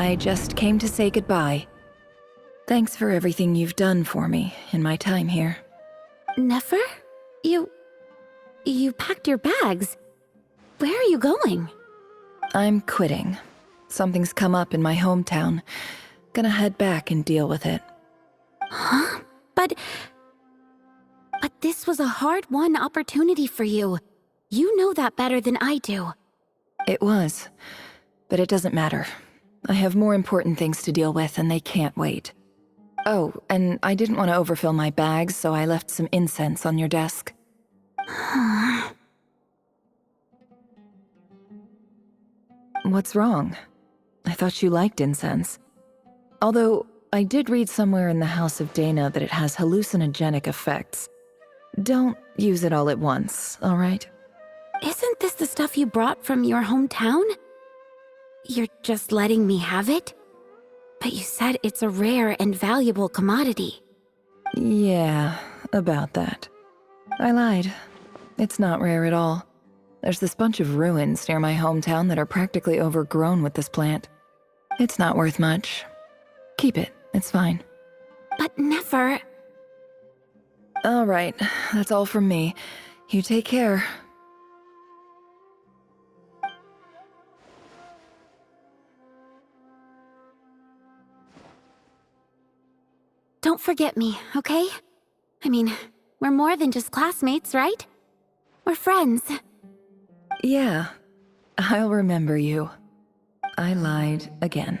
I just came to say goodbye. Thanks for everything you've done for me in my time here. Nefer? You packed your bags. Where are you going? I'm quitting. Something's come up in my hometown. Gonna head back and deal with it. Huh? But this was a hard-won opportunity for you. You know that better than I do. It was, but it doesn't matter. I have more important things to deal with and they can't wait. Oh, and I didn't want to overfill my bags, so I left some incense on your desk. What's wrong? I thought you liked incense. Although, I did read somewhere in the House of Dana that it has hallucinogenic effects. Don't use it all at once, all right? Isn't this the stuff you brought from your hometown? You're just letting me have it? But you said it's a rare and valuable commodity. Yeah, about that. I lied. It's not rare at all. There's this bunch of ruins near my hometown that are practically overgrown with this plant. It's not worth much. Keep it, it's fine. But Nefer... All right, that's all from me. You take care. Don't forget me, okay? I mean, we're more than just classmates, right? We're friends. Yeah, I'll remember you. I lied again.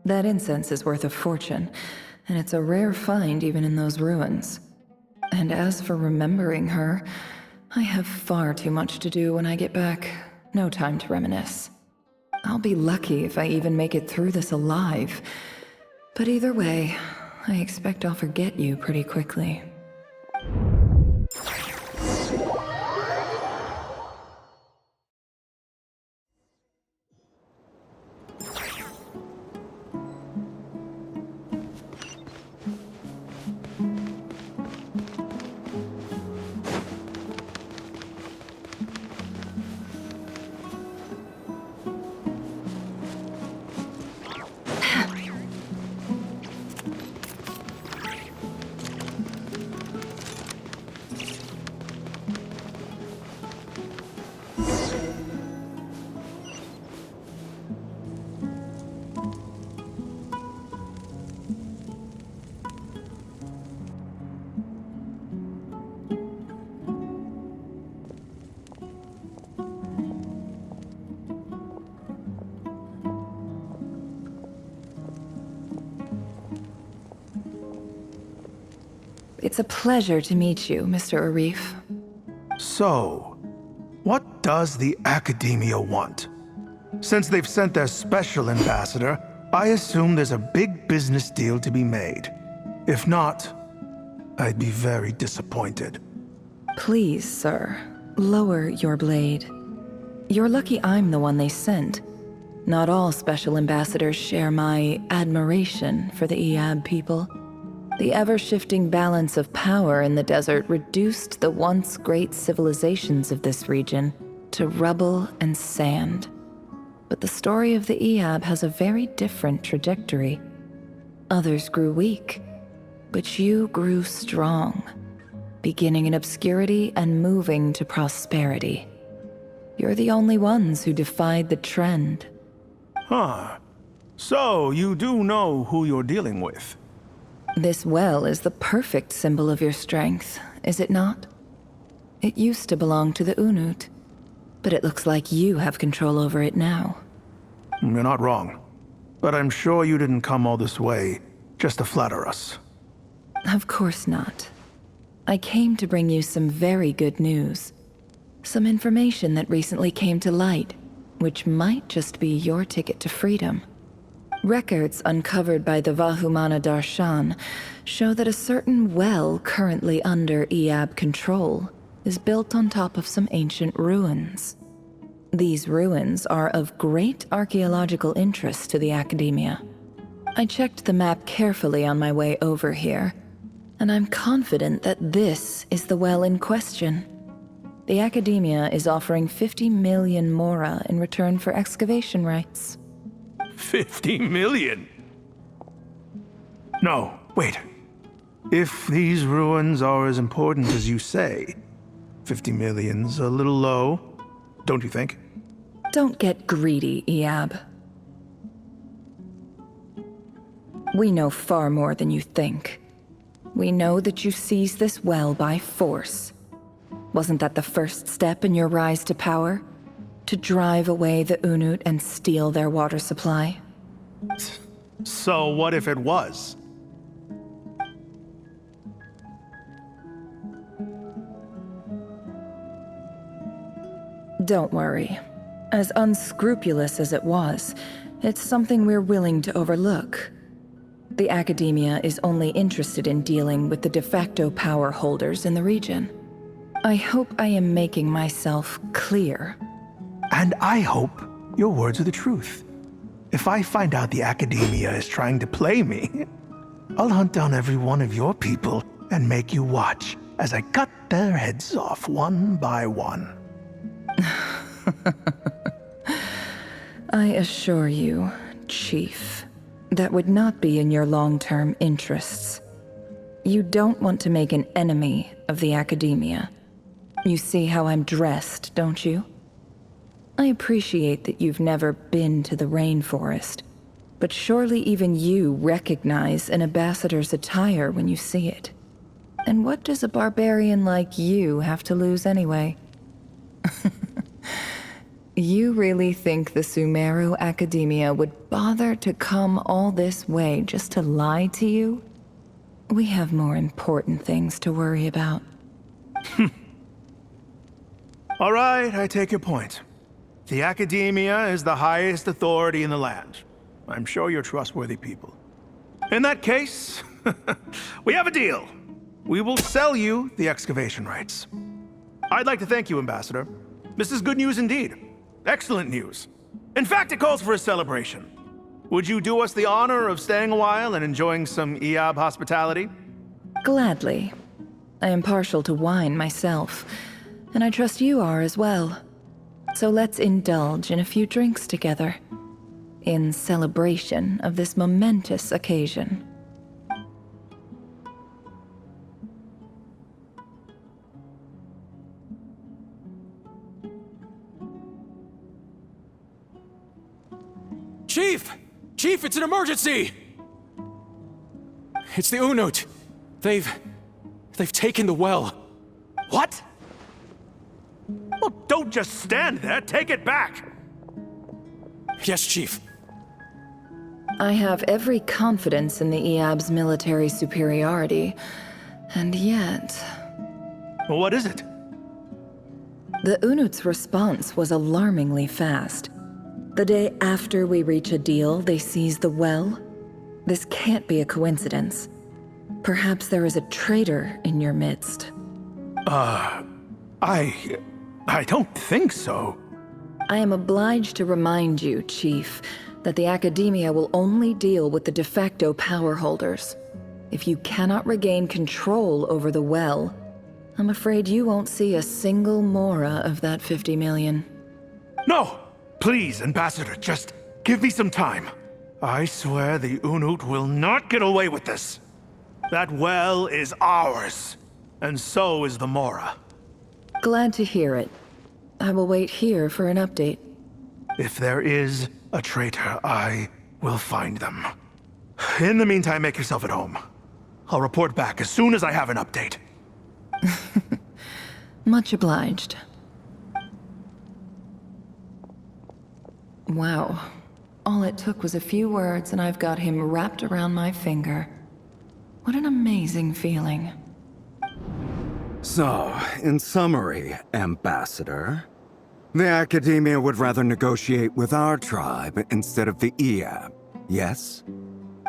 That incense is worth a fortune, and it's a rare find even in those ruins. And as for remembering her, I have far too much to do when I get back. No time to reminisce. I'll be lucky if I even make it through this alive. But either way, I expect I'll forget you pretty quickly. It's a pleasure to meet you, Mr. Arif. So, what does the Academia want? Since they've sent their special ambassador, I assume there's a big business deal to be made. If not, I'd be very disappointed. Please, sir, lower your blade. You're lucky I'm the one they sent. Not all special ambassadors share my admiration for the Iab people. The ever-shifting balance of power in the desert reduced the once great civilizations of this region to rubble and sand. But the story of the Iab has a very different trajectory. Others grew weak, but you grew strong, beginning in obscurity and moving to prosperity. You're the only ones who defied the trend. Huh. So, you do know who you're dealing with? This well is the perfect symbol of your strength, is it not? It used to belong to the Unut, but it looks like you have control over it now. You're not wrong. But I'm sure you didn't come all this way just to flatter us. Of course not. I came to bring you some very good news. Some information that recently came to light, which might just be your ticket to freedom. Records uncovered by the Vahumana Darshan show that a certain well currently under Iab control is built on top of some ancient ruins. These ruins are of great archaeological interest to the Academia. I checked the map carefully on my way over here, and I'm confident that this is the well in question. The Academia is offering 50 million mora in return for excavation rights. 50 million? No, wait. If these ruins are as important as you say, 50 million's a little low, don't you think? Don't get greedy, Iab. We know far more than you think. We know that you seized this well by force. Wasn't that the first step in your rise to power? To drive away the Unut and steal their water supply? So what if it was? Don't worry. As unscrupulous as it was, it's something we're willing to overlook. The Academia is only interested in dealing with the de facto power holders in the region. I hope I am making myself clear. And I hope your words are the truth. If I find out the Academia is trying to play me, I'll hunt down every one of your people and make you watch as I cut their heads off one by one. I assure you, Chief, that would not be in your long-term interests. You don't want to make an enemy of the Academia. You see how I'm dressed, don't you? I appreciate that you've never been to the rainforest, but surely even you recognize an ambassador's attire when you see it. And what does a barbarian like you have to lose anyway? You really think the Sumeru Academia would bother to come all this way just to lie to you? We have more important things to worry about. All right, I take your point. The Academia is the highest authority in the land. I'm sure you're trustworthy people. In that case, we have a deal. We will sell you the excavation rights. I'd like to thank you, Ambassador. This is good news indeed. Excellent news. In fact, it calls for a celebration. Would you do us the honor of staying a while and enjoying some Iab hospitality? Gladly. I am partial to wine myself, and I trust you are as well. So let's indulge in a few drinks together, in celebration of this momentous occasion. Chief! Chief, it's an emergency! It's the Unut. They've taken the well. What? Well, don't just stand there. Take it back. Yes, Chief. I have every confidence in the Iab's military superiority, and yet... Well, what is it? The Unut's response was alarmingly fast. The day after we reach a deal, they seize the well. This can't be a coincidence. Perhaps there is a traitor in your midst. I don't think so. I am obliged to remind you, Chief, that the Academia will only deal with the de facto power holders. If you cannot regain control over the well, I'm afraid you won't see a single mora of that 50 million. No! Please, Ambassador, just give me some time. I swear the Unut will not get away with this. That well is ours, and so is the Mora. Glad to hear it. I will wait here for an update. If there is a traitor, I will find them. In the meantime, make yourself at home. I'll report back as soon as I have an update. Much obliged. Wow. All it took was a few words and I've got him wrapped around my finger. What an amazing feeling. So, in summary, Ambassador, the Academia would rather negotiate with our tribe instead of the Iab, yes?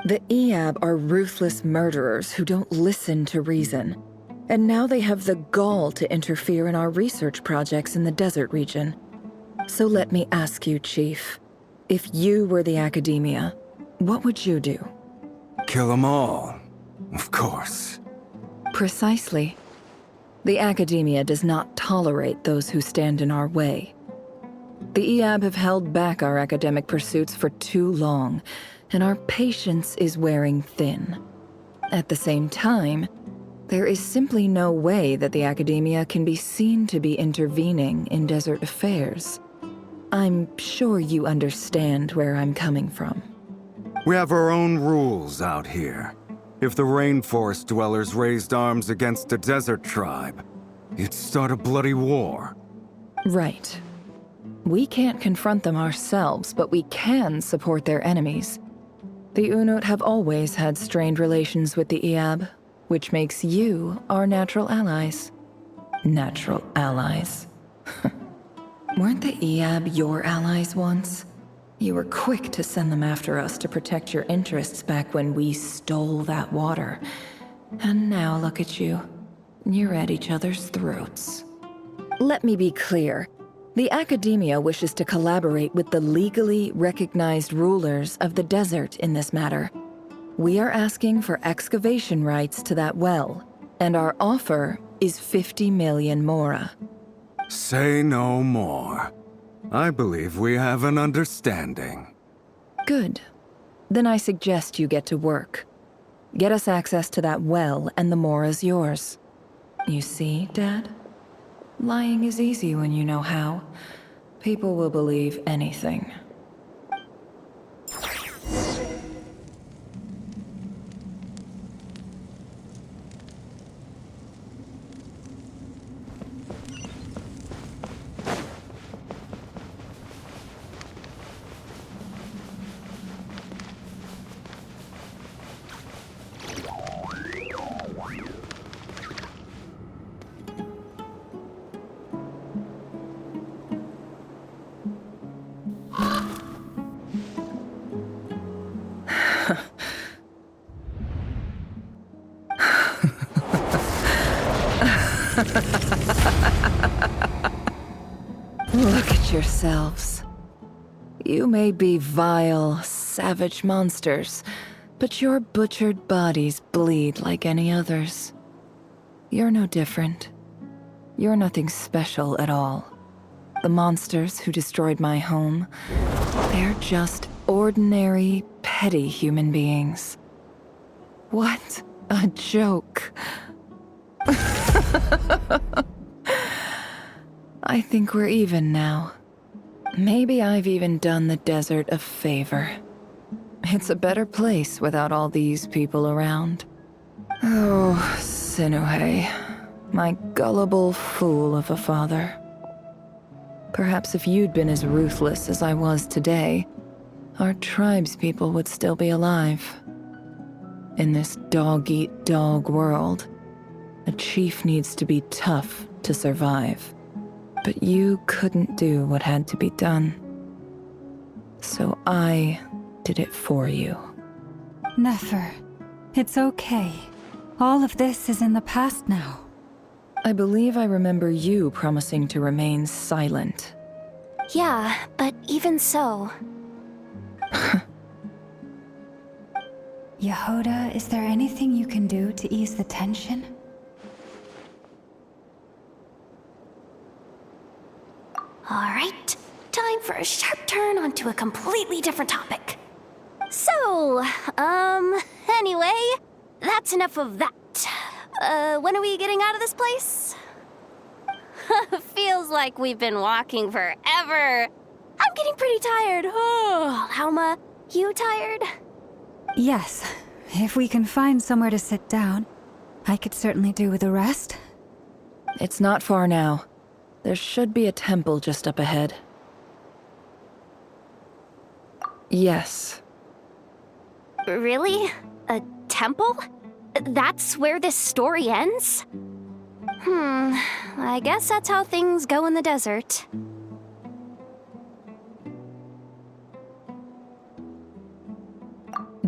The Iab are ruthless murderers who don't listen to reason. And now they have the gall to interfere in our research projects in the desert region. So let me ask you, Chief, if you were the Academia, what would you do? Kill them all, of course. Precisely. The Academia does not tolerate those who stand in our way. The EAB have held back our academic pursuits for too long, and our patience is wearing thin. At the same time, there is simply no way that the academia can be seen to be intervening in desert affairs. I'm sure you understand where I'm coming from. We have our own rules out here. If the rainforest dwellers raised arms against a desert tribe, it'd start a bloody war. Right. We can't confront them ourselves, but we can support their enemies. The Unut have always had strained relations with the EAB, which makes you our natural allies. Natural allies. Weren't the EAB your allies once? You were quick to send them after us to protect your interests back when we stole that water. And now look at you. You're at each other's throats. Let me be clear. The academia wishes to collaborate with the legally recognized rulers of the desert in this matter. We are asking for excavation rights to that well, and our offer is 50 million mora. Say no more. I believe we have an understanding. Good. Then I suggest you get to work. Get us access to that well, and the mora's yours. You see, Dad? Lying is easy when you know how. People will believe anything. Look at yourselves. You may be vile, savage monsters, but your butchered bodies bleed like any others. You're no different. You're nothing special at all. The monsters who destroyed my home, they're just ordinary, petty human beings. What a joke. I think we're even now. Maybe I've even done the desert a favor. It's a better place without all these people around. Oh, Sinuhe, my gullible fool of a father. Perhaps if you'd been as ruthless as I was today, our tribespeople would still be alive. In this dog-eat-dog world, a chief needs to be tough to survive. But you couldn't do what had to be done. So I did it for you. Nefer, it's okay. All of this is in the past now. I believe I remember you promising to remain silent. Yeah, but even so. Yehoda, is there anything you can do to ease the tension? Alright, time for a sharp turn onto a completely different topic. So, anyway, that's enough of that. When are we getting out of this place? Feels like we've been walking forever. I'm getting pretty tired. Oh, Alma, you tired? Yes, if we can find somewhere to sit down, I could certainly do with a rest. It's not far now. There should be a temple just up ahead. Yes. Really? A temple? That's where this story ends? I guess that's how things go in the desert.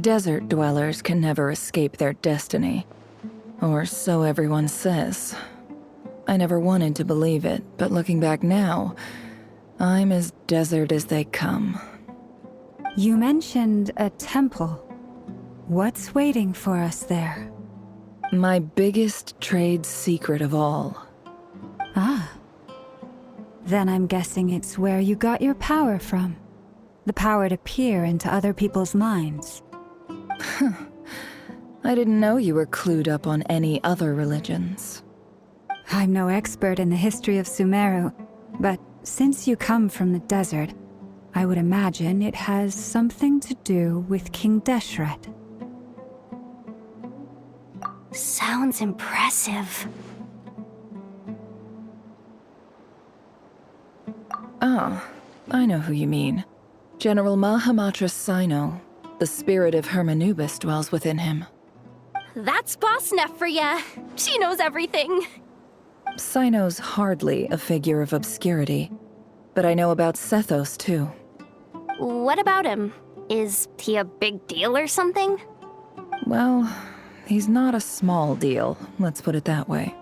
Desert dwellers can never escape their destiny. Or so everyone says. I never wanted to believe it, but looking back now, I'm as desert as they come. You mentioned a temple. What's waiting for us there? My biggest trade secret of all. Ah. Then I'm guessing it's where you got your power from. The power to peer into other people's minds. I didn't know you were clued up on any other religions. I'm no expert in the history of Sumeru, but since you come from the desert, I would imagine it has something to do with King Deshret. Sounds impressive. Ah, I know who you mean. General Mahamatra Sino. The spirit of Hermanubis dwells within him. That's Boss Neff for ya. She knows everything. Sino's hardly a figure of obscurity, but I know about Sethos too. What about him? Is he a big deal or something? Well, he's not a small deal, let's put it that way.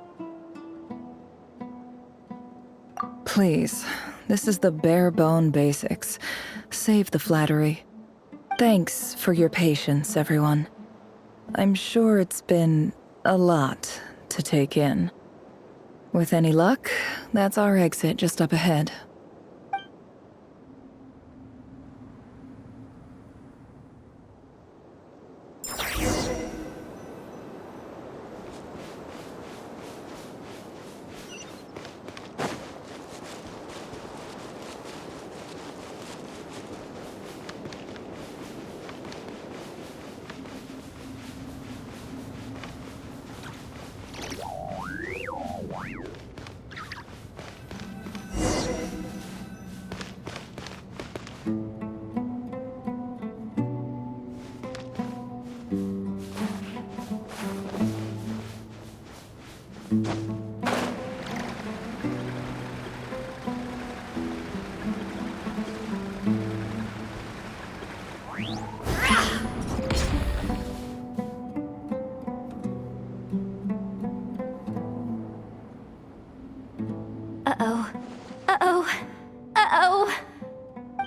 Please, this is the bare-bone basics. Save the flattery. Thanks for your patience, everyone. I'm sure it's been a lot to take in. With any luck, that's our exit just up ahead. Uh-oh. Uh-oh. Uh-oh.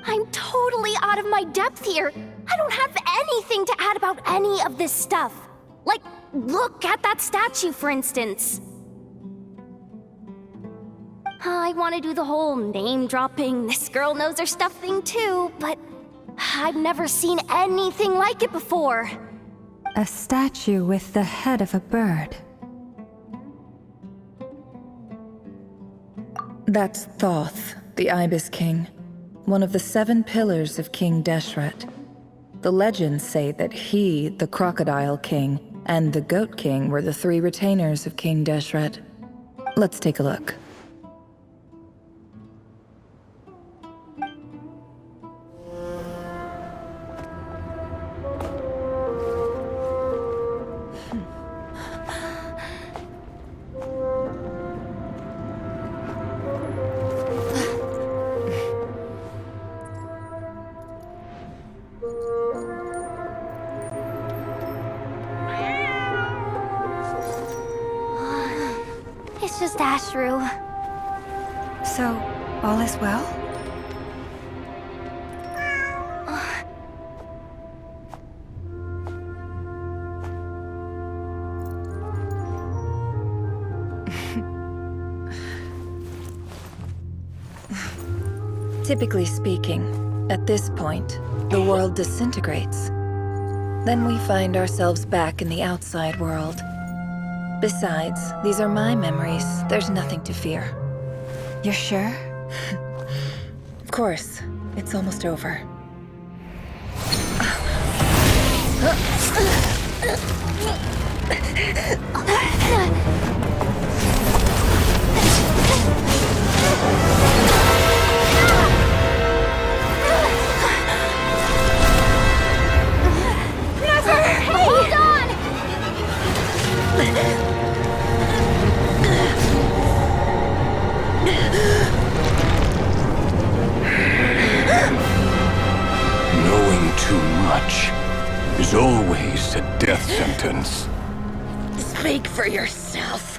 I'm totally out of my depth here. I don't have anything to add about any of this stuff. Like, look at that statue, for instance. I want to do the whole name-dropping, this girl knows her stuff thing too, but I've never seen anything like it before. A statue with the head of a bird. That's Thoth, the Ibis King, one of the 7 pillars of King Deshret. The legends say that he, the Crocodile King, and the Goat King were the 3 retainers of King Deshret. Let's take a look. It's just Ashru. So, all is well? Typically speaking, at this point, the world disintegrates. Then we find ourselves back in the outside world. Besides, these are my memories. There's nothing to fear. You're sure? Of course. It's almost over. Hold on! Knowing too much is always a death sentence. Speak for yourself.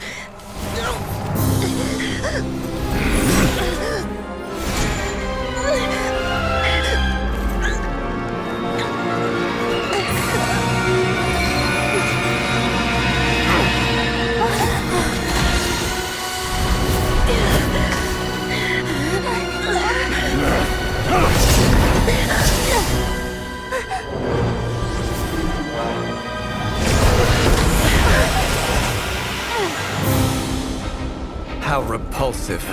How repulsive.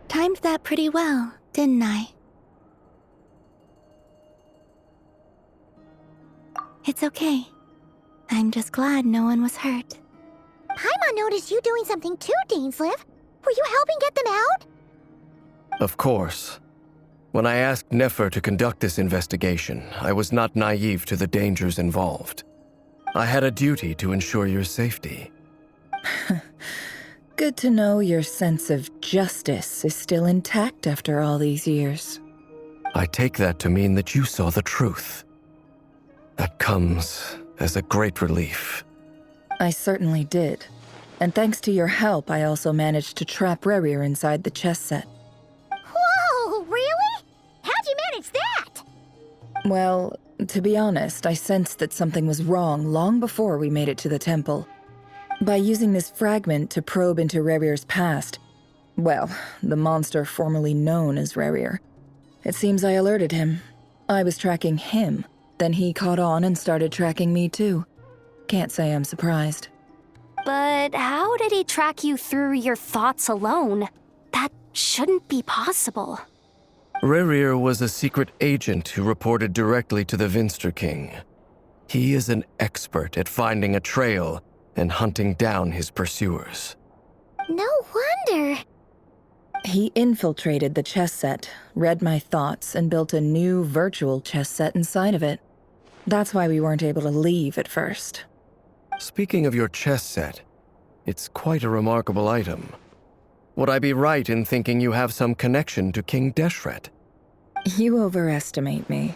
Timed that pretty well, didn't I? It's okay. I'm just glad no one was hurt. Paimon noticed you doing something too, Dainsleif. Were you helping get them out? Of course. When I asked Nefer to conduct this investigation, I was not naive to the dangers involved. I had a duty to ensure your safety. Good to know your sense of justice is still intact after all these years. I take that to mean that you saw the truth. That comes as a great relief. I certainly did. And thanks to your help, I also managed to trap Rerir inside the chess set. Whoa, really? How'd you manage that? Well, to be honest, I sensed that something was wrong long before we made it to the temple. By using this fragment to probe into Rerir's past, well, the monster formerly known as Rerir, it seems I alerted him. I was tracking him, then he caught on and started tracking me too. Can't say I'm surprised. But how did he track you through your thoughts alone? That shouldn't be possible. Rerir was a secret agent who reported directly to the Vinster King. He is an expert at finding a trail and hunting down his pursuers. No wonder. He infiltrated the chess set, read my thoughts, and built a new virtual chess set inside of it. That's why we weren't able to leave at first. Speaking of your chess set, it's quite a remarkable item. Would I be right in thinking you have some connection to King Deshret? You overestimate me.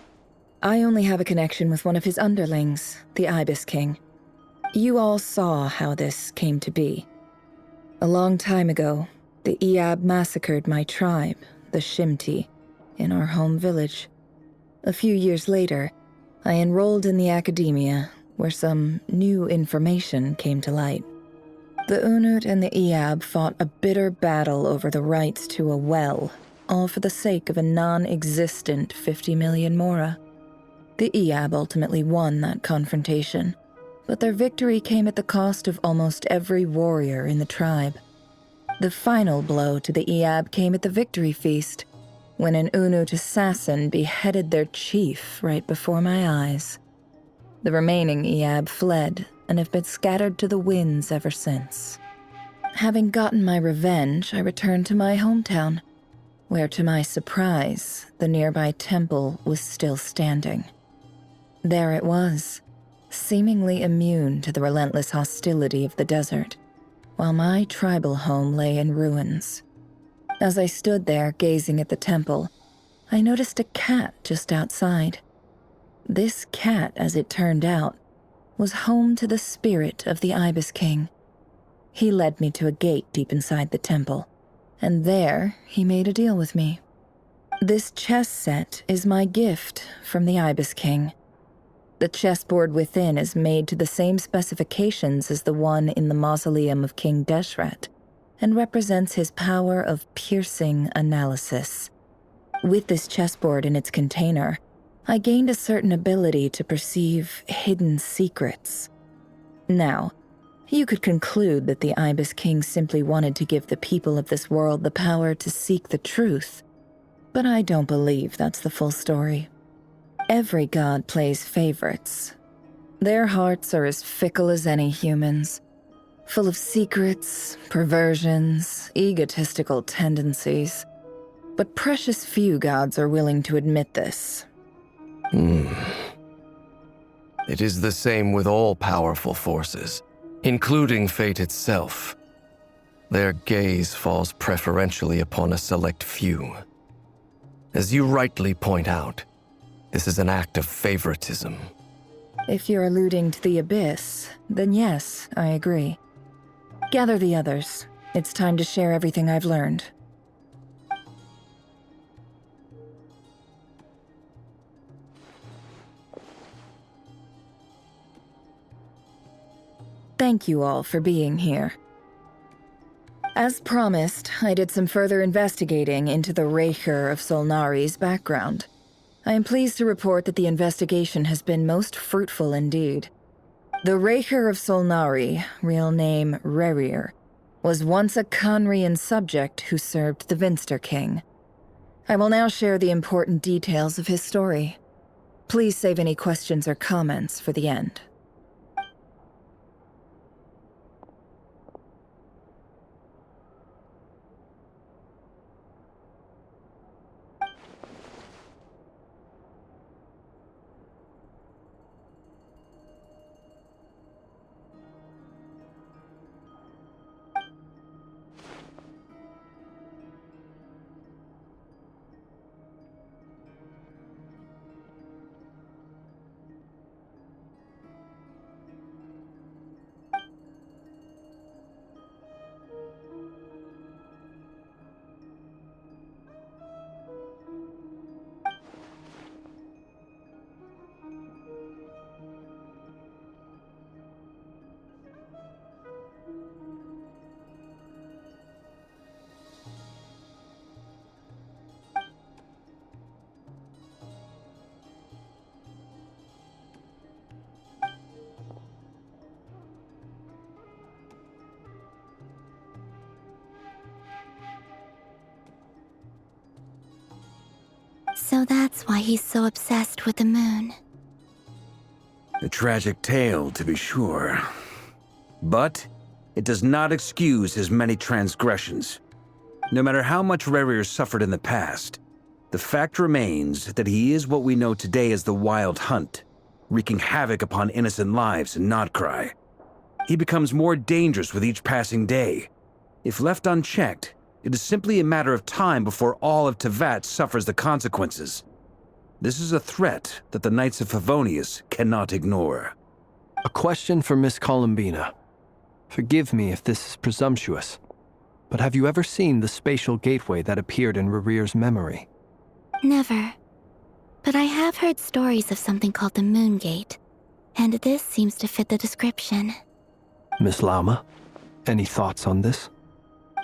I only have a connection with one of his underlings, the Ibis King. You all saw how this came to be. A long time ago, the Iab massacred my tribe, the Shimti, in our home village. A few years later, I enrolled in the academia, where some new information came to light. The Unut and the Iab fought a bitter battle over the rights to a well, all for the sake of a non-existent 50 million mora. The Iab ultimately won that confrontation, but their victory came at the cost of almost every warrior in the tribe. The final blow to the Iab came at the victory feast, when an Unut assassin beheaded their chief right before my eyes. The remaining Iab fled and have been scattered to the winds ever since. Having gotten my revenge, I returned to my hometown, where to my surprise, the nearby temple was still standing. There it was, seemingly immune to the relentless hostility of the desert, while my tribal home lay in ruins. As I stood there gazing at the temple, I noticed a cat just outside. This cat, as it turned out, was home to the spirit of the Ibis King. He led me to a gate deep inside the temple, and there he made a deal with me. This chess set is my gift from the Ibis King. The chessboard within is made to the same specifications as the one in the mausoleum of King Deshret, and represents his power of piercing analysis. With this chessboard in its container, I gained a certain ability to perceive hidden secrets. Now, you could conclude that the Ibis King simply wanted to give the people of this world the power to seek the truth, but I don't believe that's the full story. Every god plays favorites. Their hearts are as fickle as any human's, full of secrets, perversions, egotistical tendencies. But precious few gods are willing to admit this. It is the same with all powerful forces, including fate itself. Their gaze falls preferentially upon a select few. As you rightly point out, this is an act of favoritism. If you're alluding to the Abyss, then yes, I agree. Gather the others. It's time to share everything I've learned. Thank you all for being here. As promised, I did some further investigating into the Raker of Solnari's background. I am pleased to report that the investigation has been most fruitful indeed. The Raker of Solnari, real name Rerir, was once a Conrian subject who served the Vinster King. I will now share the important details of his story. Please save any questions or comments for the end. So that's why he's so obsessed with the moon. A tragic tale, to be sure. But it does not excuse his many transgressions. No matter how much Rerir suffered in the past, the fact remains that he is what we know today as the Wild Hunt, wreaking havoc upon innocent lives in Notcry. He becomes more dangerous with each passing day. If left unchecked, it is simply a matter of time before all of Tevat suffers the consequences. This is a threat that the Knights of Favonius cannot ignore. A question for Miss Columbina. Forgive me if this is presumptuous, but have you ever seen the spatial gateway that appeared in Rerir's memory? Never. But I have heard stories of something called the Moon Gate, and this seems to fit the description. Miss Lauma, any thoughts on this?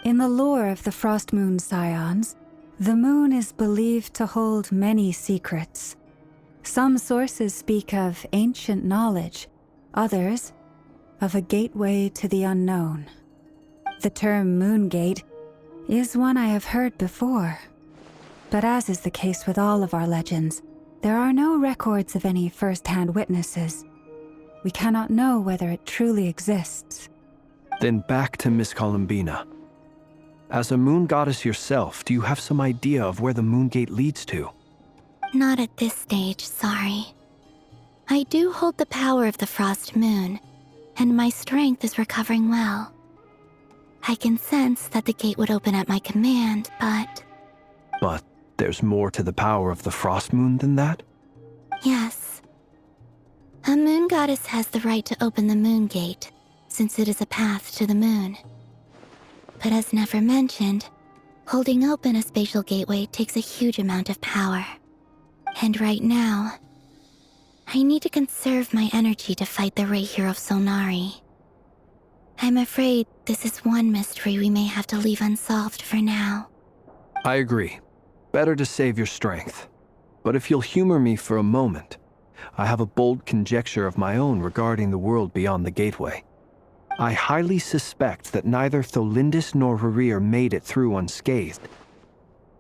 In the lore of the Frost Moon Scions, the moon is believed to hold many secrets. Some sources speak of ancient knowledge, others of a gateway to the unknown. The term Moon Gate is one I have heard before, but as is the case with all of our legends, there are no records of any first-hand witnesses. We cannot know whether it truly exists. Then back to Miss Columbina. As a moon goddess yourself, do you have some idea of where the Moon Gate leads to? Not at this stage, sorry. I do hold the power of the Frost Moon, and my strength is recovering well. I can sense that the gate would open at my command, but... But there's more to the power of the Frost Moon than that? Yes. A moon goddess has the right to open the Moon Gate, since it is a path to the moon. But as Nefer mentioned, holding open a spatial gateway takes a huge amount of power. And right now, I need to conserve my energy to fight the Raker of Solnari. I'm afraid this is one mystery we may have to leave unsolved for now. I agree. Better to save your strength. But if you'll humor me for a moment, I have a bold conjecture of my own regarding the world beyond the gateway. I highly suspect that neither Tholindis nor Rerir made it through unscathed.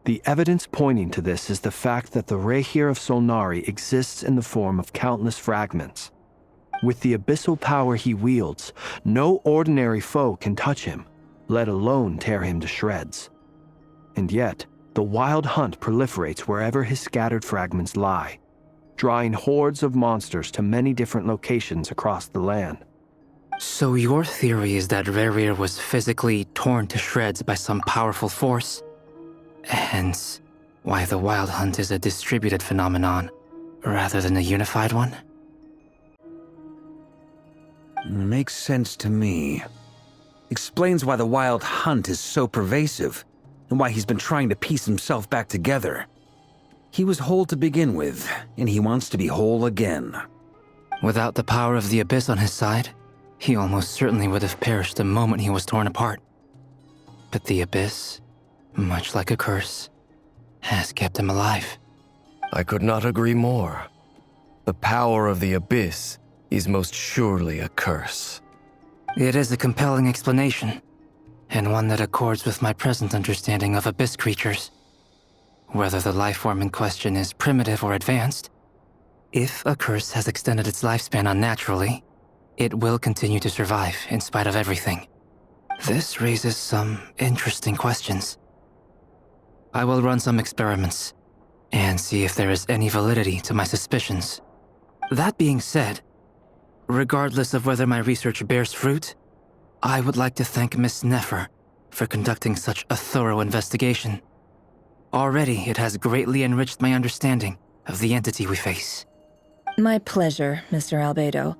The evidence pointing to this is the fact that the Raker of Solnari exists in the form of countless fragments. With the abyssal power he wields, no ordinary foe can touch him, let alone tear him to shreds. And yet, the Wild Hunt proliferates wherever his scattered fragments lie. drawing hordes of monsters to many different locations across the land. So your theory is that Rerir was physically torn to shreds by some powerful force? Hence, why the Wild Hunt is a distributed phenomenon, rather than a unified one? Makes sense to me. Explains why the Wild Hunt is so pervasive, and why he's been trying to piece himself back together. He was whole to begin with, and he wants to be whole again. Without the power of the Abyss on his side, he almost certainly would have perished the moment he was torn apart. But the Abyss, much like a curse, has kept him alive. I could not agree more. The power of the Abyss is most surely a curse. It is a compelling explanation, and one that accords with my present understanding of Abyss creatures. Whether the life form in question is primitive or advanced, if a curse has extended its lifespan unnaturally, it will continue to survive in spite of everything. This raises some interesting questions. I will run some experiments and see if there is any validity to my suspicions. That being said, regardless of whether my research bears fruit, I would like to thank Miss Nefer for conducting such a thorough investigation. Already, it has greatly enriched my understanding of the entity we face. My pleasure, Mr. Albedo.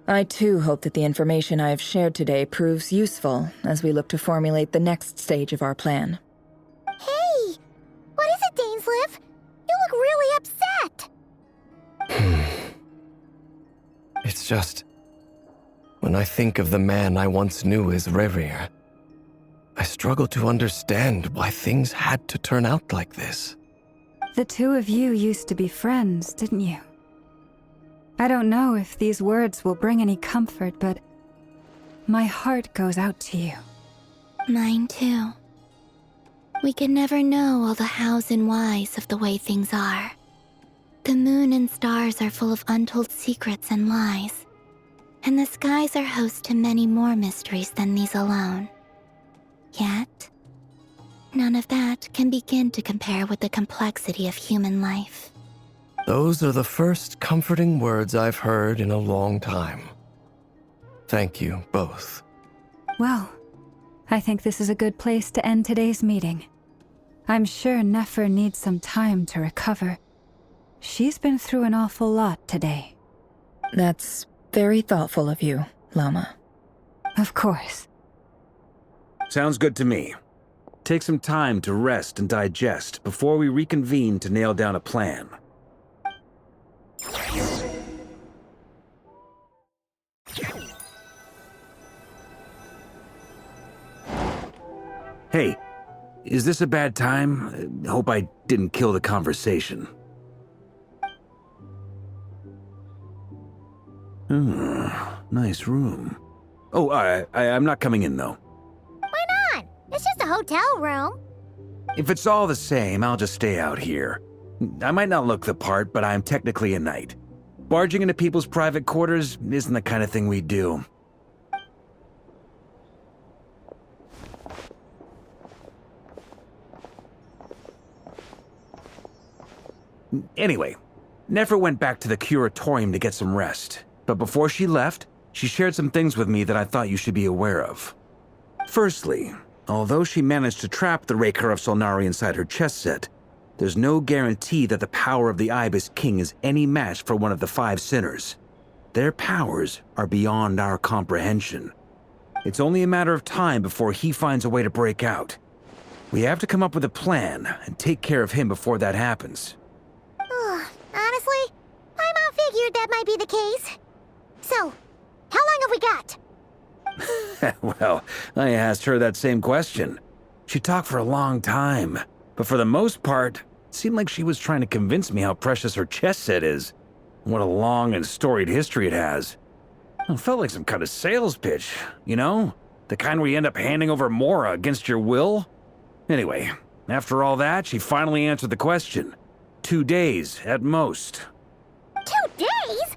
I too hope that the information I have shared today proves useful as we look to formulate the next stage of our plan. Hey! What is it, Dainsleif? You look really upset! It's just... when I think of the man I once knew as Rerir, I struggle to understand why things had to turn out like this. The two of you used to be friends, didn't you? I don't know if these words will bring any comfort, but my heart goes out to you. Mine too. We can never know all the hows and whys of the way things are. The moon and stars are full of untold secrets and lies, and the skies are host to many more mysteries than these alone. Yet, none of that can begin to compare with the complexity of human life. Those are the first comforting words I've heard in a long time. Thank you both. Well, I think this is a good place to end today's meeting. I'm sure Nefer needs some time to recover. She's been through an awful lot today. That's very thoughtful of you, Lama. Of course. Sounds good to me. Take some time to rest and digest before we reconvene to nail down a plan. Hey, is this a bad time? Hope I didn't kill the conversation. Nice room. Oh, I'm not coming in, though. Why not? It's just a hotel room. If it's all the same, I'll just stay out here. I might not look the part, but I'm technically a knight. Barging into people's private quarters isn't the kind of thing we do. Anyway, Nefer went back to the curatorium to get some rest. But before she left, she shared some things with me that I thought you should be aware of. Firstly, although she managed to trap the Raker of Solnari inside her chess set, there's no guarantee that the power of the Ibis King is any match for one of the 5 sinners. Their powers are beyond our comprehension. It's only a matter of time before he finds a way to break out. We have to come up with a plan and take care of him before that happens. Honestly, my mom figured that might be the case. So, how long have we got? Well, I asked her that same question. She talked for a long time, but for the most part, it seemed like she was trying to convince me how precious her chess set is. What a long and storied history it has. It felt like some kind of sales pitch, you know? The kind where you end up handing over Mora against your will. Anyway, after all that, she finally answered the question. 2 days, at most. 2 days?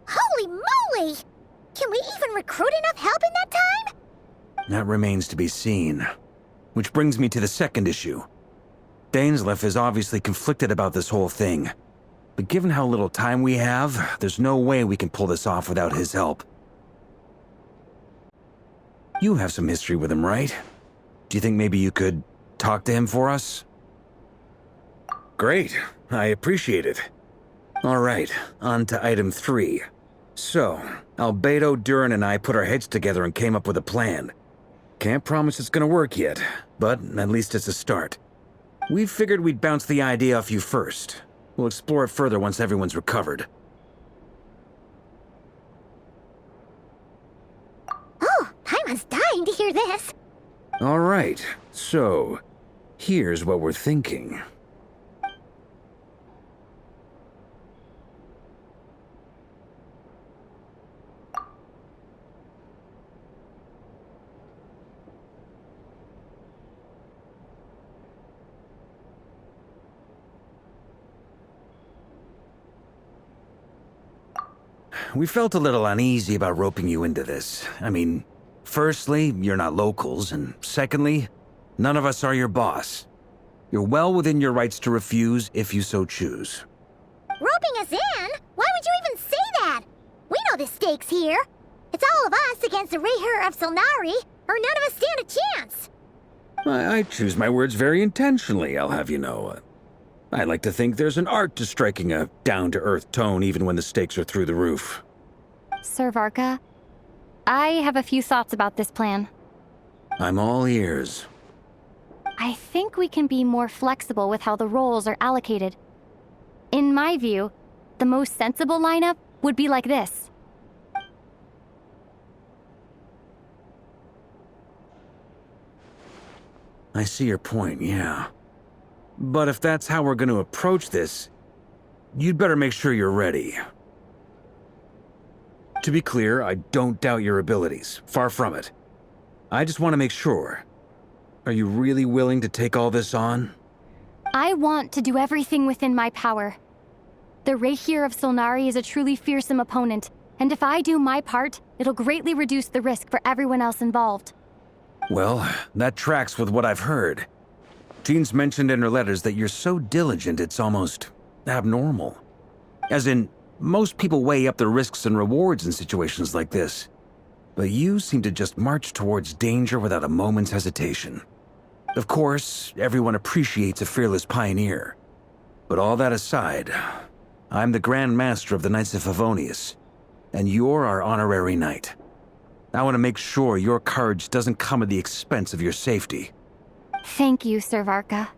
Holy moly! Can we even recruit enough help in that time? That remains to be seen. Which brings me to the second issue. Dainsleif is obviously conflicted about this whole thing. But given how little time we have, there's no way we can pull this off without his help. You have some history with him, right? Do you think maybe you could talk to him for us? Great. I appreciate it. All right, on to item 3. So, Albedo, Duran, and I put our heads together and came up with a plan. Can't promise it's gonna work yet, but at least it's a start. We figured we'd bounce the idea off you first. We'll explore it further once everyone's recovered. Oh, Paimon's dying to hear this. All right, so here's what we're thinking. We felt a little uneasy about roping you into this. I mean, firstly, you're not locals, and secondly, none of us are your boss. You're well within your rights to refuse if you so choose. Roping us in? Why would you even say that? We know the stakes here. It's all of us against the Rayher of Solnari, or none of us stand a chance. I choose my words very intentionally, I'll have you know. I like to think there's an art to striking a down-to-earth tone even when the stakes are through the roof. Sir Varka, I have a few thoughts about this plan. I'm all ears. I think we can be more flexible with how the roles are allocated. In my view, the most sensible lineup would be like this. I see your point, yeah. But if that's how we're going to approach this, you'd better make sure you're ready. To be clear, I don't doubt your abilities. Far from it. I just want to make sure. Are you really willing to take all this on? I want to do everything within my power. The Rayher of Solnari is a truly fearsome opponent, and if I do my part, it'll greatly reduce the risk for everyone else involved. Well, that tracks with what I've heard. Jean's mentioned in her letters that you're so diligent it's almost abnormal. As in, most people weigh up the risks and rewards in situations like this. But you seem to just march towards danger without a moment's hesitation. Of course, everyone appreciates a fearless pioneer. But all that aside, I'm the Grand Master of the Knights of Favonius, and you're our honorary knight. I want to make sure your courage doesn't come at the expense of your safety. Thank you, Sir Varka.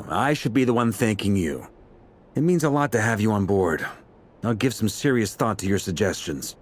I should be the one thanking you. It means a lot to have you on board. I'll give some serious thought to your suggestions.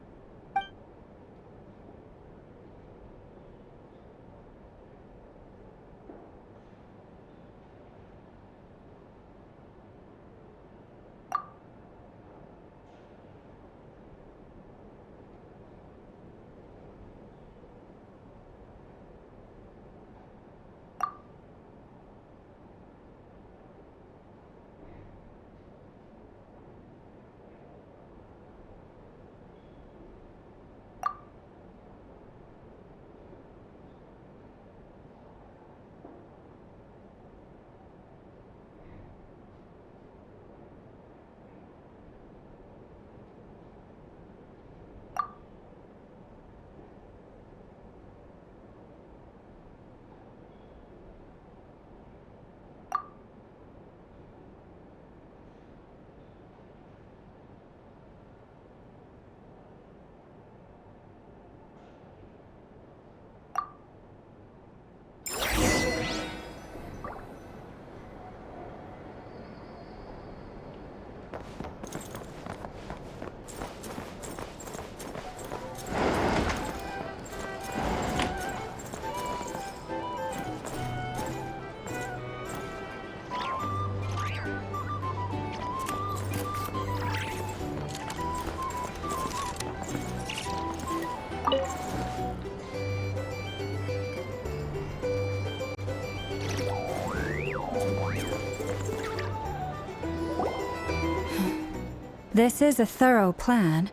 This is a thorough plan,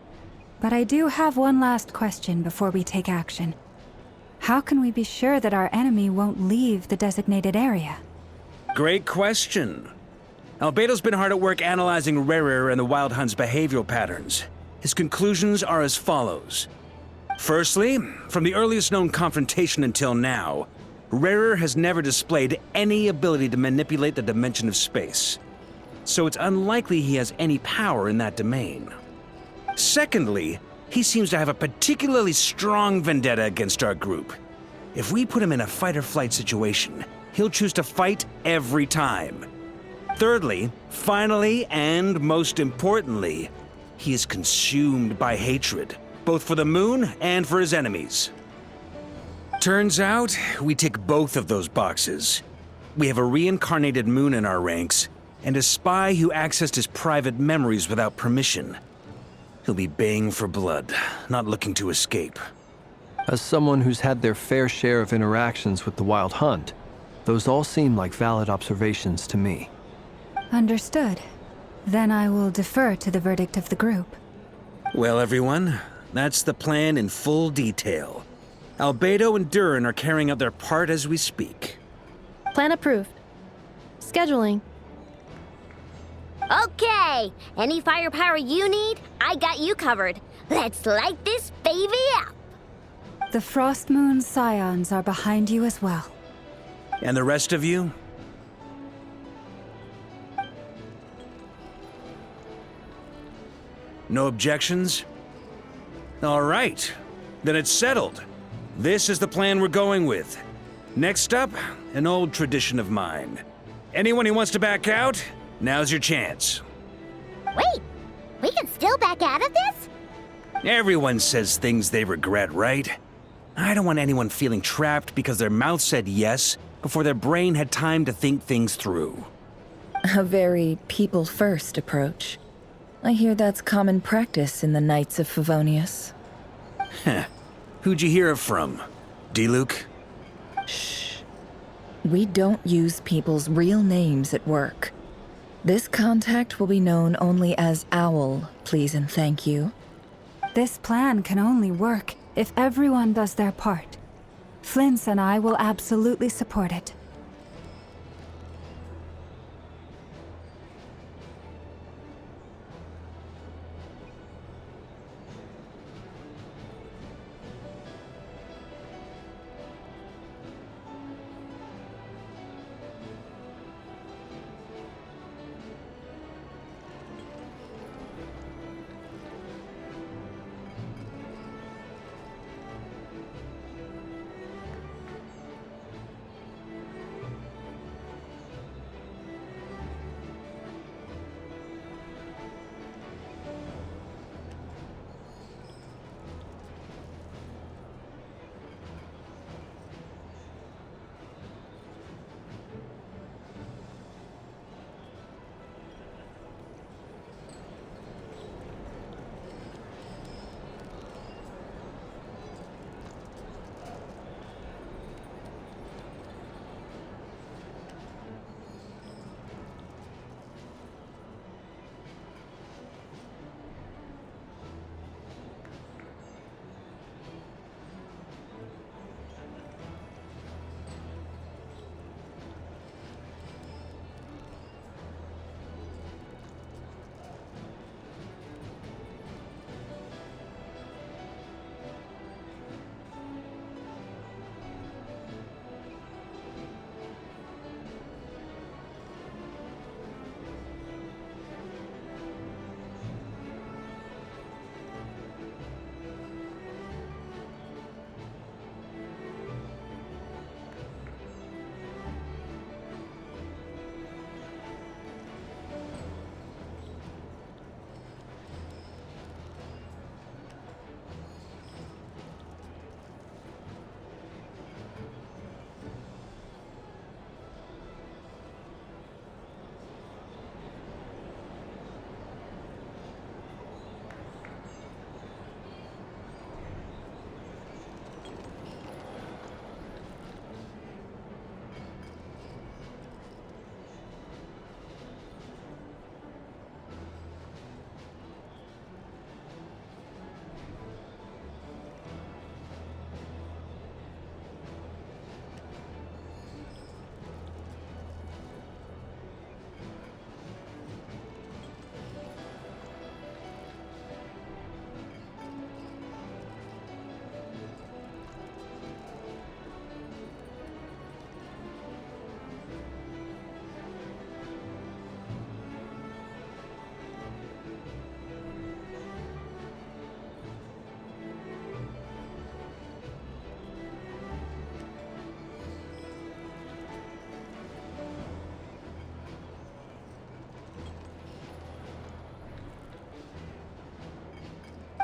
but I do have one last question before we take action. How can we be sure that our enemy won't leave the designated area? Great question. Albedo's been hard at work analyzing Rerir and the Wild Hunt's behavioral patterns. His conclusions are as follows. Firstly, from the earliest known confrontation until now, Rerir has never displayed any ability to manipulate the dimension of space. So it's unlikely he has any power in that domain. Secondly, he seems to have a particularly strong vendetta against our group. If we put him in a fight-or-flight situation, he'll choose to fight every time. Thirdly, finally, and most importantly, he is consumed by hatred, both for the moon and for his enemies. Turns out, we tick both of those boxes. We have a reincarnated moon in our ranks, and a spy who accessed his private memories without permission. He'll be baying for blood, not looking to escape. As someone who's had their fair share of interactions with the Wild Hunt, those all seem like valid observations to me. Understood. Then I will defer to the verdict of the group. Well, everyone, that's the plan in full detail. Albedo and Durin are carrying out their part as we speak. Plan approved. Scheduling. Okay, any firepower you need, I got you covered. Let's light this baby up. The Frost Moon Scions are behind you as well. And the rest of you? No objections? All right, then it's settled. This is the plan we're going with. Next up, an old tradition of mine. Anyone who wants to back out, now's your chance. Wait, we can still back out of this? Everyone says things they regret, right? I don't want anyone feeling trapped because their mouth said yes before their brain had time to think things through. A very people-first approach. I hear that's common practice in the Knights of Favonius. Heh. Who'd you hear it from? D-Luke? Shh. We don't use people's real names at work. This contact will be known only as Owl, please and thank you. This plan can only work if everyone does their part. Flint's and I will absolutely support it.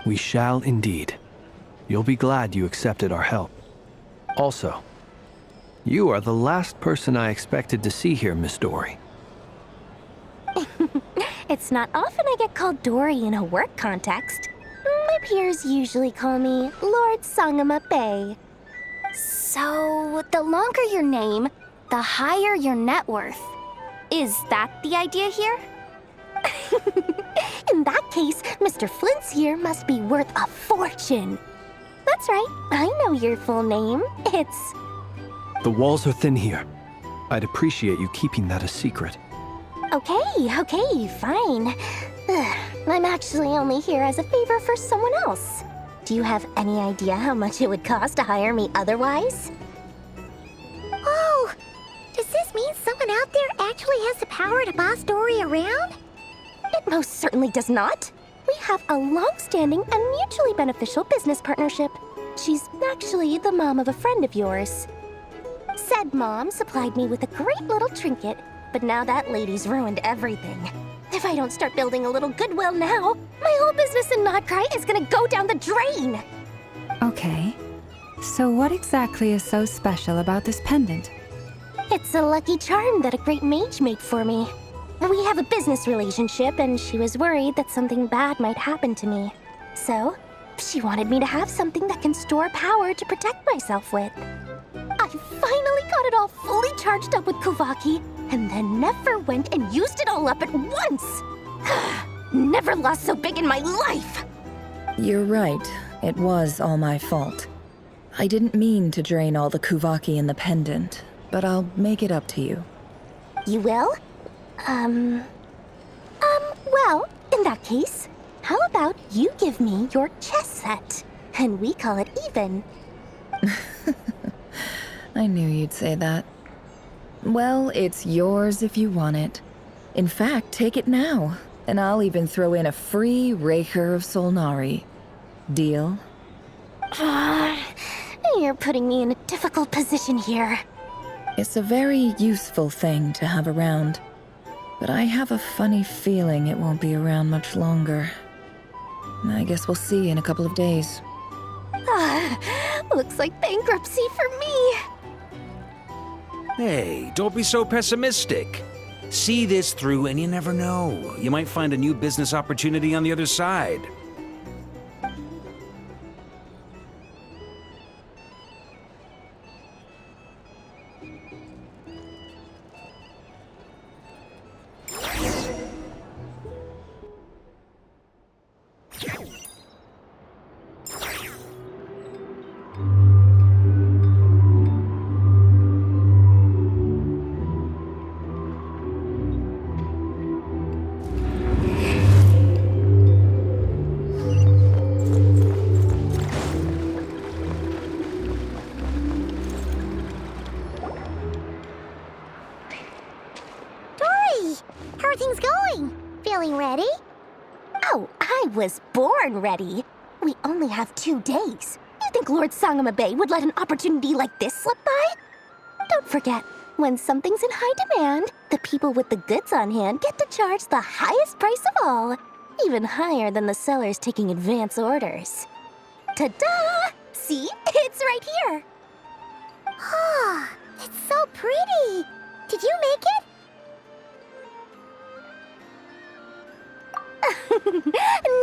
We shall indeed. You'll be glad you accepted our help. Also, you are the last person I expected to see here, Miss Dory. It's not often I get called Dory in a work context. My peers usually call me Lord Sangama Bay. So, the longer your name, the higher your net worth. Is that the idea here? In that case, Mr. Flint's here must be worth a fortune. That's right, I know your full name. It's... The walls are thin here. I'd appreciate you keeping that a secret. Okay, fine. I'm actually only here as a favor for someone else. Do you have any idea how much it would cost to hire me otherwise? Oh, does this mean someone out there actually has the power to boss Dory around? It most certainly does not. We have a long-standing and mutually beneficial business partnership. She's actually the mom of a friend of yours. Said mom supplied me with a great little trinket, but now that lady's ruined everything. If I don't start building a little goodwill now, my whole business in Notcry is gonna go down the drain! Okay. So what exactly is so special about this pendant? It's a lucky charm that a great mage made for me. We have a business relationship, and she was worried that something bad might happen to me. So, she wanted me to have something that can store power to protect myself with. I finally got it all fully charged up with Kuvaki, and then never went and used it all up at once! Never lost so big in my life! You're right. It was all my fault. I didn't mean to drain all the Kuvaki in the pendant, but I'll make it up to you. You will? Well, in that case, how about you give me your chess set, and we call it even? I knew you'd say that. Well, it's yours if you want it. In fact, take it now, and I'll even throw in a free Raker of Solnari. Deal? You're putting me in a difficult position here. It's a very useful thing to have around, but I have a funny feeling it won't be around much longer. I guess we'll see in a couple of days. Looks like bankruptcy for me. Hey, don't be so pessimistic. See this through and you never know. You might find a new business opportunity on the other side. Was born ready. We only have 2 days. You think Lord Sangama Bay would let an opportunity like this slip by? Don't forget, when something's in high demand, the people with the goods on hand get to charge the highest price of all, even higher than the sellers taking advance orders. Ta-da! See? It's right here! Ah, it's so pretty! Did you make it?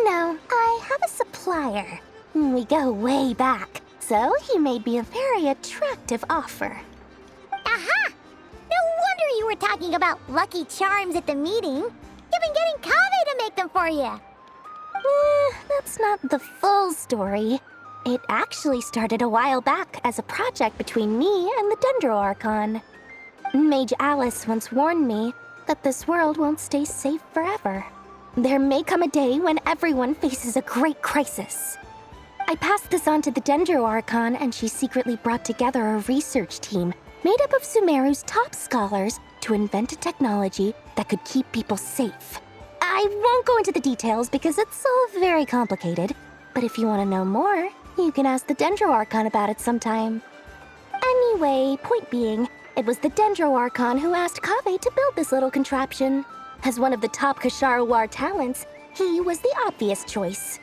No, I have a supplier. We go way back, so he made me a very attractive offer. Aha! No wonder you were talking about lucky charms at the meeting. You've been getting Kaveh to make them for you. That's not the full story. It actually started a while back as a project between me and the Dendro Archon. Mage Alice once warned me that this world won't stay safe forever. There may come a day when everyone faces a great crisis. I passed this on to the Dendro Archon, and she secretly brought together a research team made up of Sumeru's top scholars to invent a technology that could keep people safe. I won't go into the details because it's all very complicated, but if you want to know more, you can ask the Dendro Archon about it sometime. Anyway, point being, it was the Dendro Archon who asked Kaveh to build this little contraption. As one of the top Kasharawar talents, he was the obvious choice.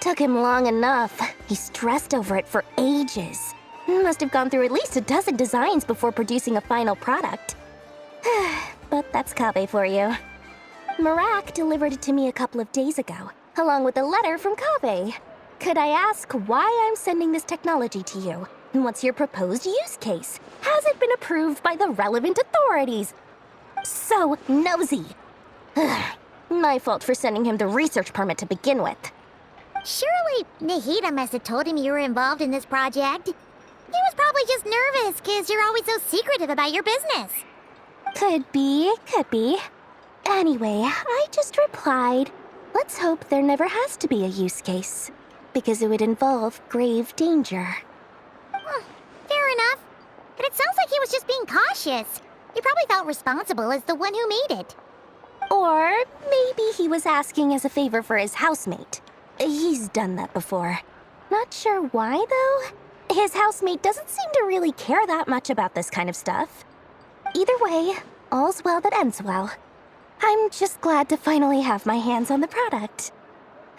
Took him long enough. He stressed over it for ages. Must have gone through at least a dozen designs before producing a final product. But that's Kaveh for you. Marak delivered it to me a couple of days ago, along with a letter from Kaveh. Could I ask why I'm sending this technology to you? And what's your proposed use case? Has it been approved by the relevant authorities? So nosy. My fault for sending him the research permit to begin with. Surely Nahida must have told him you were involved in this project. He was probably just nervous because you're always so secretive about your business. Could be. Anyway, I just replied, let's hope there never has to be a use case, because it would involve grave danger. Fair enough. But it sounds like he was just being cautious. He probably felt responsible as the one who made it. Or maybe he was asking as a favor for his housemate. He's done that before. Not sure why, though. His housemate doesn't seem to really care that much about this kind of stuff. Either way, all's well that ends well. I'm just glad to finally have my hands on the product.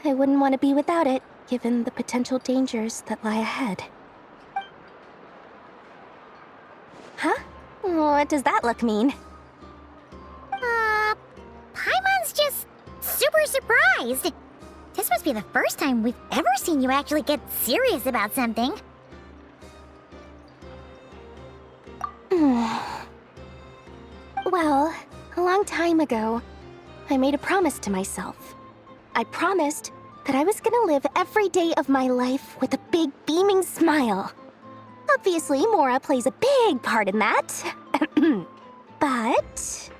I wouldn't want to be without it, given the potential dangers that lie ahead. Huh? What does that look mean? Paimon's just super surprised. This must be the first time we've ever seen you actually get serious about something. Well, a long time ago, I made a promise to myself. I promised that I was gonna live every day of my life with a big beaming smile. Obviously, Mora plays a big part in that. But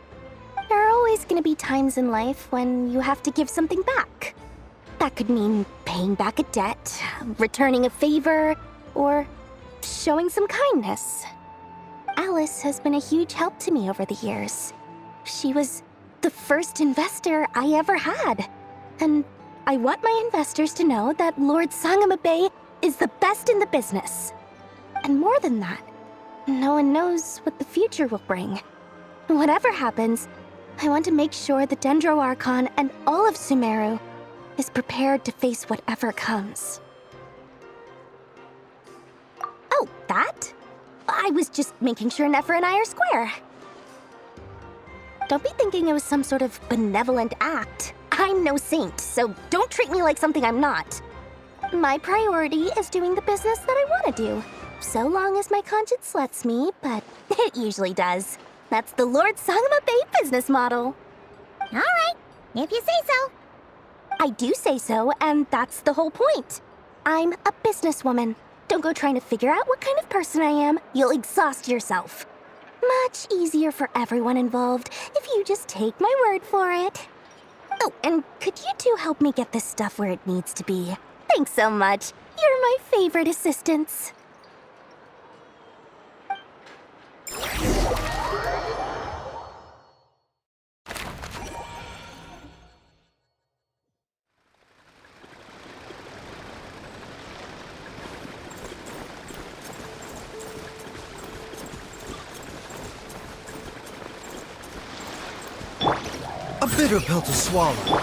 there are always gonna be times in life when you have to give something back. That could mean paying back a debt, returning a favor, or showing some kindness. Alice has been a huge help to me over the years. She was the first investor I ever had. And I want my investors to know that Lord Sangama Bay is the best in the business. And more than that, no one knows what the future will bring. Whatever happens, I want to make sure the Dendro Archon and all of Sumeru is prepared to face whatever comes. Oh, that? I was just making sure Nefer and I are square. Don't be thinking it was some sort of benevolent act. I'm no saint, so don't treat me like something I'm not. My priority is doing the business that I want to do, so long as my conscience lets me, but it usually does. That's the Lord Sangama Bay business model. All right, if you say so. I do say so, and that's the whole point. I'm a businesswoman. Don't go trying to figure out what kind of person I am. You'll exhaust yourself. Much easier for everyone involved if you just take my word for it. Oh, and could you two help me get this stuff where it needs to be? Thanks so much. You're my favorite assistants. A bitter pill to swallow.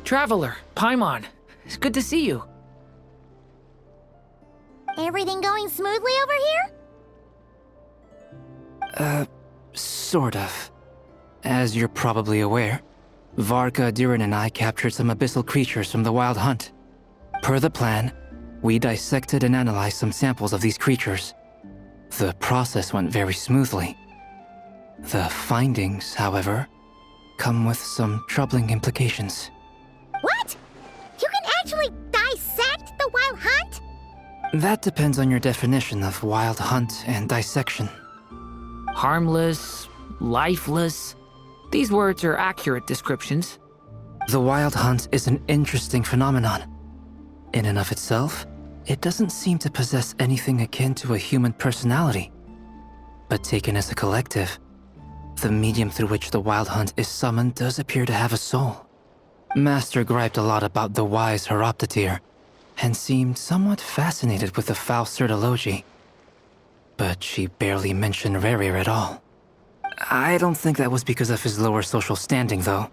Traveler, Paimon. It's good to see you. Everything going smoothly over here? Sort of. As you're probably aware, Varka, Durin, and I captured some abyssal creatures from the Wild Hunt. Per the plan, we dissected and analyzed some samples of these creatures. The process went very smoothly. The findings, however, come with some troubling implications. What? You can actually dissect the Wild Hunt? That depends on your definition of Wild Hunt and dissection. Harmless, lifeless. These words are accurate descriptions. The Wild Hunt is an interesting phenomenon. In and of itself, it doesn't seem to possess anything akin to a human personality. But taken as a collective, the medium through which the Wild Hunt is summoned does appear to have a soul. Master griped a lot about the wise Horoptotire, and seemed somewhat fascinated with the foul certology. but she barely mentioned Rerir at all. I don't think that was because of his lower social standing, though.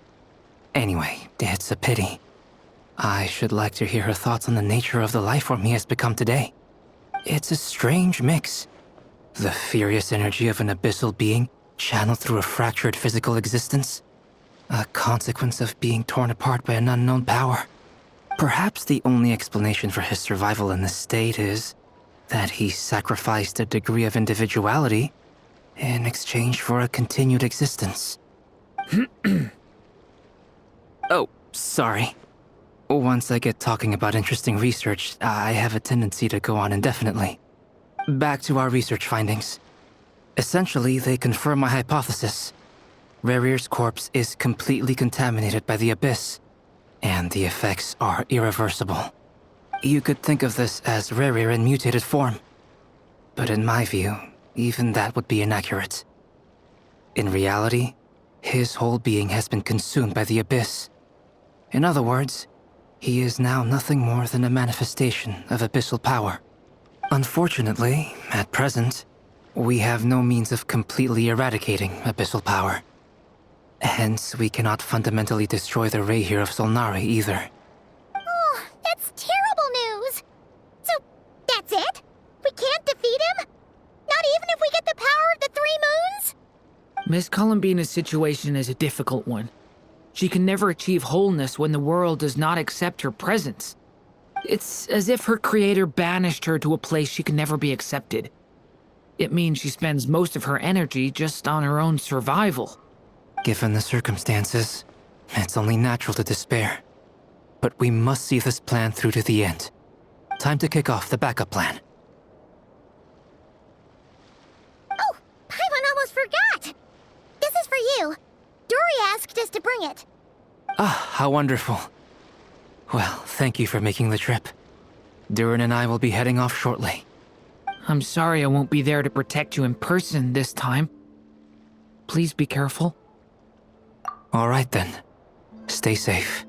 Anyway, it's a pity. I should like to hear her thoughts on the nature of the lifeform he has become today. It's a strange mix. The furious energy of an abyssal being channeled through a fractured physical existence. A consequence of being torn apart by an unknown power. Perhaps the only explanation for his survival in this state is that he sacrificed a degree of individuality in exchange for a continued existence. Oh, sorry. Once I get talking about interesting research, I have a tendency to go on indefinitely. Back to our research findings. Essentially, they confirm my hypothesis. Rerir's corpse is completely contaminated by the Abyss, and the effects are irreversible. You could think of this as Rerir in mutated form. But in my view, even that would be inaccurate. In reality, his whole being has been consumed by the Abyss. In other words, he is now nothing more than a manifestation of abyssal power. Unfortunately, at present, we have no means of completely eradicating abyssal power. Hence, we cannot fundamentally destroy the Rayhir of Solnari either. Oh, that's terrible news! So, that's it? We can't defeat him? Not even if we get the power of the Three Moons? Miss Columbina's situation is a difficult one. She can never achieve wholeness when the world does not accept her presence. It's as if her creator banished her to a place she can never be accepted. It means she spends most of her energy just on her own survival. Given the circumstances, it's only natural to despair. But we must see this plan through to the end. Time to kick off the backup plan. Oh, Paimon almost forgot! This is for you. Dory asked us to bring it. Ah, how wonderful. Well, thank you for making the trip. Durin and I will be heading off shortly. I'm sorry I won't be there to protect you in person this time. Please be careful. All right then. Stay safe.